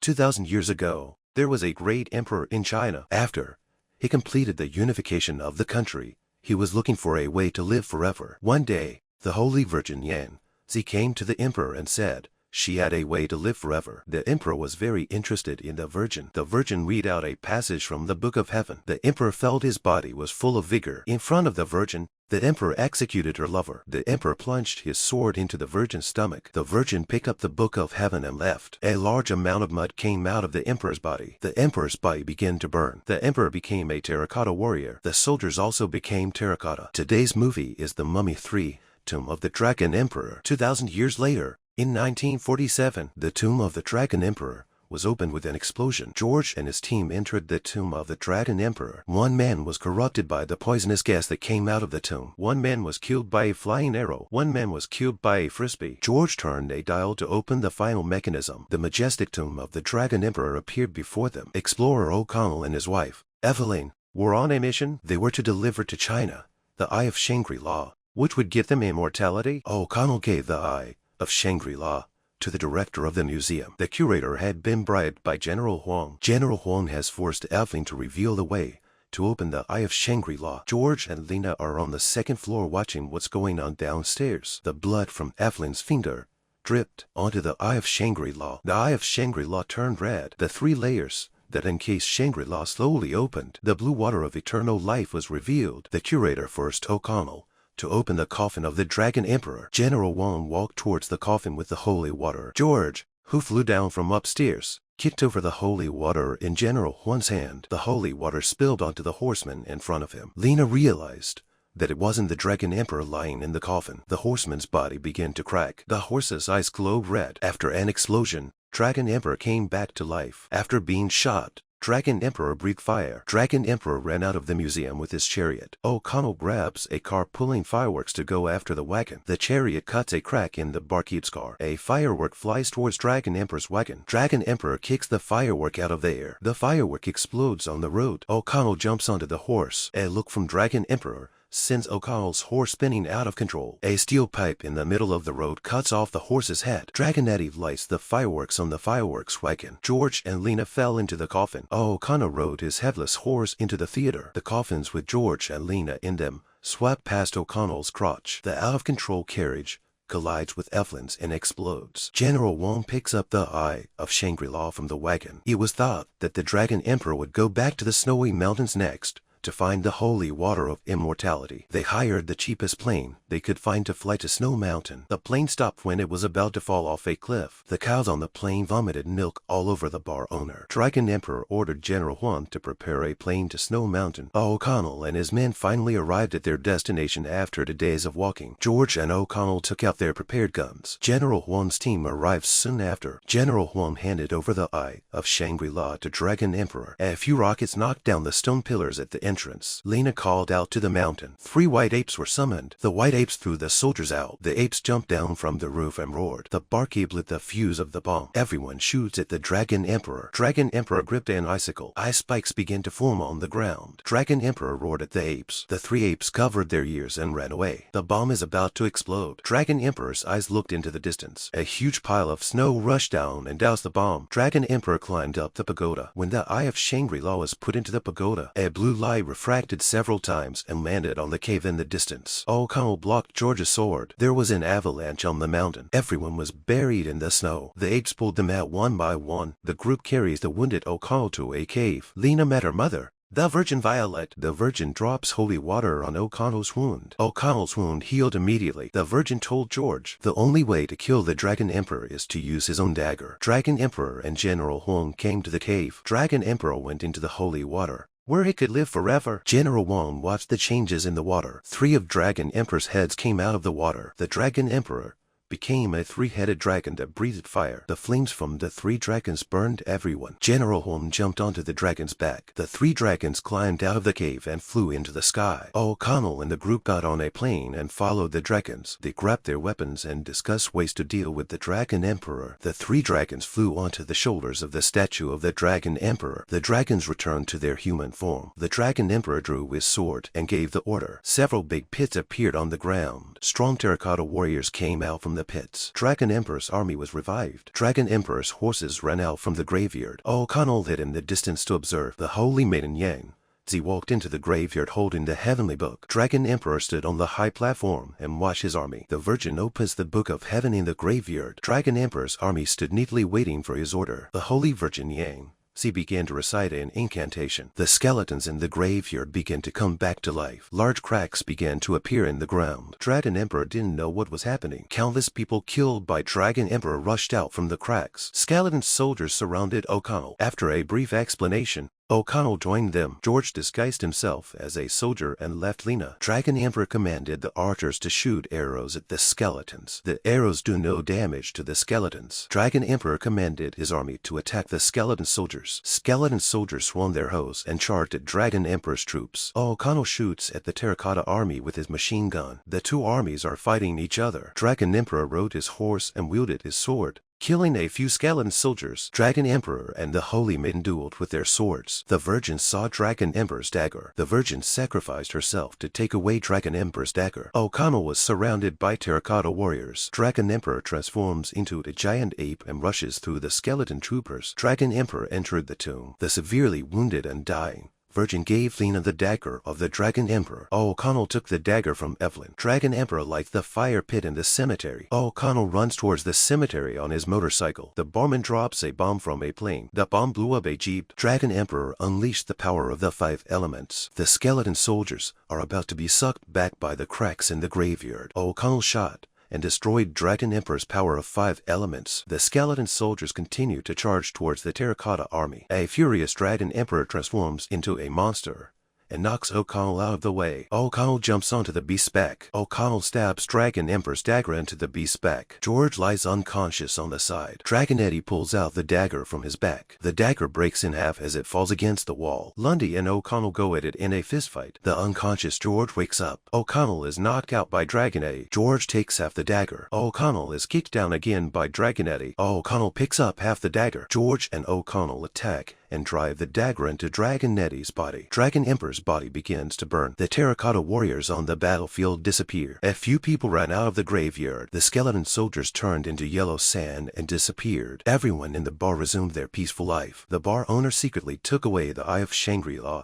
2,000 years ago, there was a great emperor in China. After he completed the unification of the country, he was looking for a way to live forever. One day, the Holy Virgin Ziyuan came to the emperor and said she had a way to live forever. The emperor was very interested in the virgin. The virgin read out a passage from the Book of Heaven. The emperor felt his body was full of vigor. In front of the virgin, the emperor executed her lover. The emperor plunged his sword into the virgin's stomach. The virgin picked up the Book of Heaven and left. A large amount of mud came out of the emperor's body. The emperor's body began to burn. The emperor became a terracotta warrior. The soldiers also became terracotta. Today's movie is The Mummy 3, Tomb of the Dragon Emperor. 2,000 years later, in 1947, the Tomb of the Dragon Emperor was opened with an explosion. George and his team entered the Tomb of the Dragon Emperor. One man was corrupted by the poisonous gas that came out of the tomb. One man was killed by a flying arrow. One man was killed by a frisbee. George turned a dial to open the final mechanism. The majestic Tomb of the Dragon Emperor appeared before them. Explorer O'Connell and his wife, Evelyn, were on a mission. They were to deliver to China the Eye of Shangri-La, which would give them immortality. O'Connell gave the Eye of Shangri-La to the director of the museum. The curator had been bribed by General Huang. General Huang has forced Evelyn to reveal the way to open the Eye of Shangri-La. George and Linna are on the second floor watching what's going on downstairs. The blood from Evelyn's finger dripped onto the Eye of Shangri-La. The Eye of Shangri-La turned red. The 3 layers that encased Shangri-La slowly opened. The blue water of eternal life was revealed. The curator forced O'Connell to open the coffin of the Dragon Emperor. General Wang walked towards the coffin with the holy water. George, who flew down from upstairs, kicked over the holy water in General Wang's hand. The holy water spilled onto the horseman in front of him. Linna realized that it wasn't the Dragon Emperor lying in the coffin. The horseman's body began to crack. The horse's eyes glowed red. After an explosion, Dragon Emperor came back to life. After being shot, Dragon Emperor breathed fire. Dragon Emperor ran out of the museum with his chariot. O'Connell grabs a car pulling fireworks to go after the wagon. The chariot cuts a crack in the barkeep's car. A firework flies towards Dragon Emperor's wagon. Dragon Emperor kicks the firework out of the air. The firework explodes on the road. O'Connell jumps onto the horse. A look from Dragon Emperor sends O'Connell's horse spinning out of control. A steel pipe in the middle of the road cuts off the horse's head. Dragonetti lights the fireworks on the fireworks wagon. George and Linna fell into the coffin. O'Connell rode his headless horse into the theater. The coffins with George and Linna in them swept past O'Connell's crotch. The out-of-control carriage collides with Evelyn's and explodes. General Wang picks up the Eye of Shangri-La from the wagon. It was thought that the Dragon Emperor would go back to the snowy mountains next to find the holy water of immortality. They hired the cheapest plane they could find to fly to Snow Mountain. The plane stopped when it was about to fall off a cliff. The cows on the plane vomited milk all over the bar owner. Dragon Emperor ordered General Huang to prepare a plane to Snow Mountain. O'Connell and his men finally arrived at their destination after 2 days of walking. George and O'Connell took out their prepared guns. General Huang's team arrived soon after. General Huang handed over the Eye of Shangri-La to Dragon Emperor. A few rockets knocked down the stone pillars at the entrance. Linna called out to the mountain. 3 white apes were summoned. The white apes threw the soldiers out. The apes jumped down from the roof and roared. The barkeep lit the fuse of the bomb. Everyone shoots at the Dragon Emperor. Dragon Emperor gripped an icicle. Ice spikes began to form on the ground. Dragon Emperor roared at the apes. The 3 apes covered their ears and ran away. The bomb is about to explode. Dragon Emperor's eyes looked into the distance. A huge pile of snow rushed down and doused the bomb. Dragon Emperor climbed up the pagoda. When the Eye of Shangri-La was put into the pagoda, a blue light refracted several times and landed on the cave in the distance. O'Connell blocked George's sword. There was an avalanche on the mountain. Everyone was buried in the snow. The apes pulled them out one by one. The group carries the wounded O'Connell to a cave. Linna met her mother, the Virgin Violet. The Virgin drops holy water on O'Connell's wound. O'Connell's wound healed immediately. The Virgin told George the only way to kill the Dragon Emperor is to use his own dagger. Dragon Emperor and General Huang came to the cave. Dragon Emperor went into the holy water, where he could live forever. General Wang watched the changes in the water. 3 of Dragon Emperor's heads came out of the water. The Dragon Emperor became a 3-headed dragon that breathed fire. The flames from the 3 dragons burned everyone. General Huang jumped onto the dragon's back. The 3 dragons climbed out of the cave and flew into the sky. O'Connell and the group got on a plane and followed the dragons. They grabbed their weapons and discussed ways to deal with the Dragon Emperor. The 3 dragons flew onto the shoulders of the statue of the Dragon Emperor. The dragons returned to their human form. The Dragon Emperor drew his sword and gave the order. Several big pits appeared on the ground. ground. Strong Terracotta warriors came out from the pits. Dragon Emperor's army was revived. Dragon Emperor's horses ran out from the graveyard. O'Connell hid in the distance to observe. The holy maiden Yang Zi walked into the graveyard holding the heavenly book. Dragon Emperor stood on the high platform and watched his army. The Virgin opens the book of heaven in the graveyard. Dragon Emperor's army stood neatly waiting for his order. The holy Virgin Yang Zi began to recite an incantation. The skeletons in the graveyard began to come back to life. Large cracks began to appear in the ground. Dragon Emperor didn't know what was happening. Countless people killed by Dragon Emperor rushed out from the cracks. Skeleton soldiers surrounded O'Connell. After a brief explanation, O'Connell joined them. George disguised himself as a soldier and left Linna. Dragon Emperor commanded the archers to shoot arrows at the skeletons. The arrows do no damage to the skeletons. Dragon Emperor commanded his army to attack the skeleton soldiers. Skeleton soldiers swung their hoes and charged at Dragon Emperor's troops. O'Connell shoots at the Terracotta army with his machine gun. The two armies are fighting each other. Dragon Emperor rode his horse and wielded his sword, killing a few skeleton soldiers. Dragon Emperor and the Holy Maiden dueled with their swords. The Virgin saw Dragon Emperor's dagger. The Virgin sacrificed herself to take away Dragon Emperor's dagger. O'Connell was surrounded by Terracotta warriors. Dragon Emperor transforms into a giant ape and rushes through the skeleton troopers. Dragon Emperor entered the tomb. The severely wounded and dying Virgin gave Linna the dagger of the Dragon Emperor. O'Connell took the dagger from Evelyn. Dragon Emperor lights the fire pit in the cemetery. O'Connell runs towards the cemetery on his motorcycle. The barman drops a bomb from a plane. The bomb blew up a jeep. Dragon Emperor unleashed the power of the 5 elements. The skeleton soldiers are about to be sucked back by the cracks in the graveyard. O'Connell shot and destroyed Dragon Emperor's power of 5 elements. The skeleton soldiers continue to charge towards the Terracotta army. A furious Dragon Emperor transforms into a monster and knocks O'Connell out of the way. O'Connell jumps onto the beast's back. O'Connell stabs Dragon Emperor's dagger into the beast's back. George lies unconscious on the side. Dragon Eddie pulls out the dagger from his back. The dagger breaks in half as it falls against the wall. Lundy and O'Connell go at it in a fistfight. The unconscious George wakes up. O'Connell is knocked out by Dragon Eddie. George takes half the dagger. O'Connell is kicked down again by Dragon Eddie. O'Connell picks up half the dagger. George and O'Connell attack and drive the dagger into Dragon Eddie's body. Dragon Emperor's body begins to burn. The Terracotta warriors on the battlefield disappear. A few people ran out of the graveyard. The skeleton soldiers turned into yellow sand and disappeared. Everyone in the bar resumed their peaceful life. The bar owner secretly took away the Eye of Shangri-La